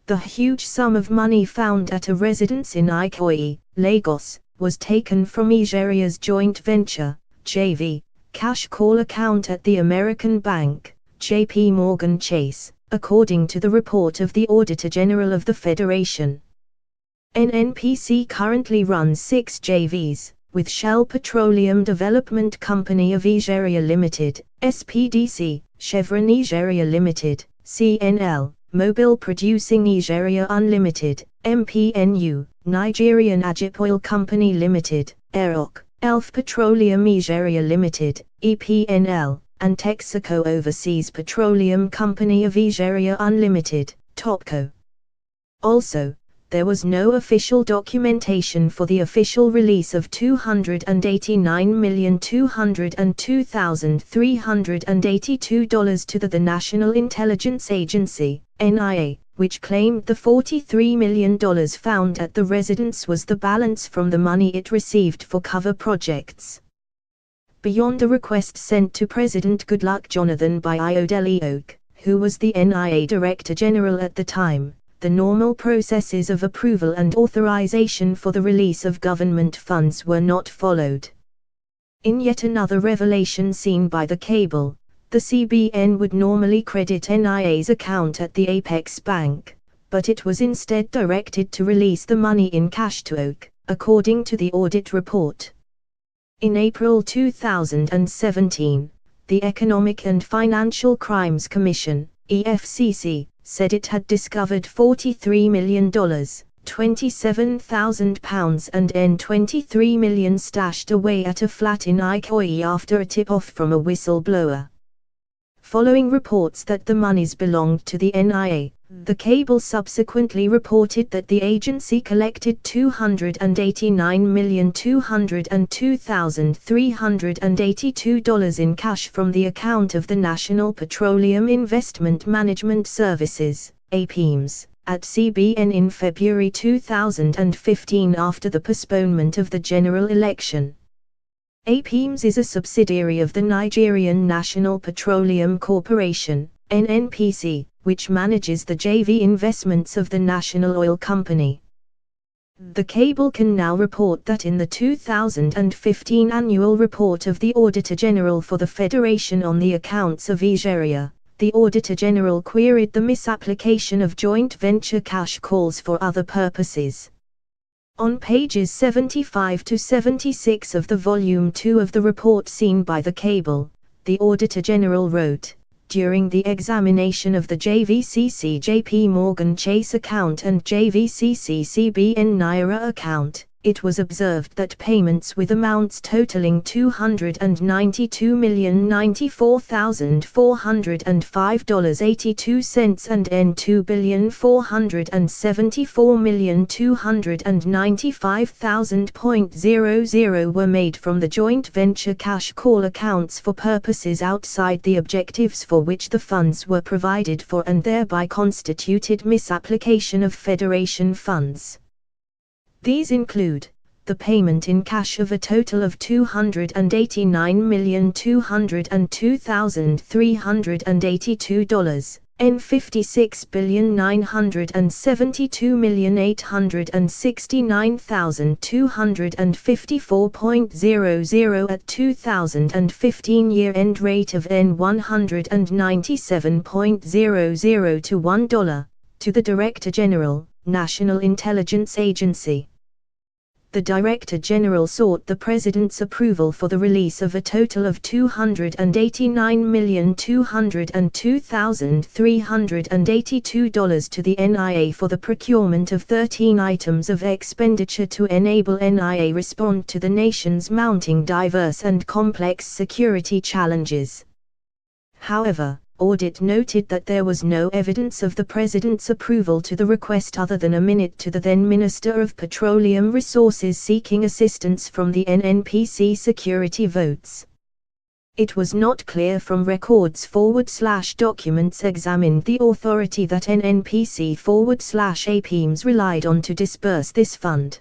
The huge sum of money found at a residence in Ikoyi, Lagos, was taken from Nigeria's joint venture, JV, cash call account at the American bank, JP Morgan Chase, according to the report of the Auditor-General of the Federation. NNPC currently runs 6 JVs, with Shell Petroleum Development Company of Nigeria Limited, SPDC, Chevron Nigeria Limited, CNL, Mobil Producing Nigeria Unlimited, MPNU, Nigerian Ajip Oil Company Limited, EROC, Elf Petroleum Nigeria Limited, EPNL, and Texaco Overseas Petroleum Company of Nigeria Unlimited, TOPCO. Also, there was no official documentation for the official release of $289,202,382 to the National Intelligence Agency, NIA, which claimed the $43 million found at the residence was the balance from the money it received for cover projects. Beyond a request sent to President Goodluck Jonathan by Ayodele Oak, who was the NIA Director General at the time, the normal processes of approval and authorization for the release of government funds were not followed. In yet another revelation seen by the cable, the CBN would normally credit NIA's account at the Apex Bank, but it was instead directed to release the money in cash to Oak, according to the audit report. In April 2017, the Economic and Financial Crimes Commission, EFCC, said it had discovered $43 million, £27,000 and N23 million stashed away at a flat in Ikoyi after a tip-off from a whistleblower. Following reports that the monies belonged to the NIA, the cable subsequently reported that the agency collected $289,202,382 in cash from the account of the National Petroleum Investment Management Services, APIMS, at CBN in February 2015 after the postponement of the general election. APIMS is a subsidiary of the Nigerian National Petroleum Corporation, NNPC, which manages the JV investments of the National Oil Company. The cable can now report that in the 2015 annual report of the Auditor-General for the Federation on the accounts of Nigeria, the Auditor-General queried the misapplication of joint venture cash calls for other purposes. On pages 75 to 76 of the Volume 2 of the report seen by the cable, the Auditor-General wrote, during the examination of the JVCC JP Morgan Chase account and JVCC CBN Naira account, it was observed that payments with amounts totaling $292,094,405.82 and N$2,474,295,000.00 were made from the joint venture cash call accounts for purposes outside the objectives for which the funds were provided for and thereby constituted misapplication of Federation funds. These include the payment in cash of a total of $289,202,382, N56,972,869,254.00 at 2015 year-end rate of N$197.00 to $1, to the Director General, National Intelligence Agency. The Director General sought the President's approval for the release of a total of $289,202,382 to the NIA for the procurement of 13 items of expenditure to enable NIA respond to the nation's mounting diverse and complex security challenges. However, audit noted that there was no evidence of the President's approval to the request other than a minute to the then Minister of Petroleum Resources seeking assistance from the NNPC security votes. It was not clear from records/documents examined the authority that NNPC/APIMS relied on to disburse this fund.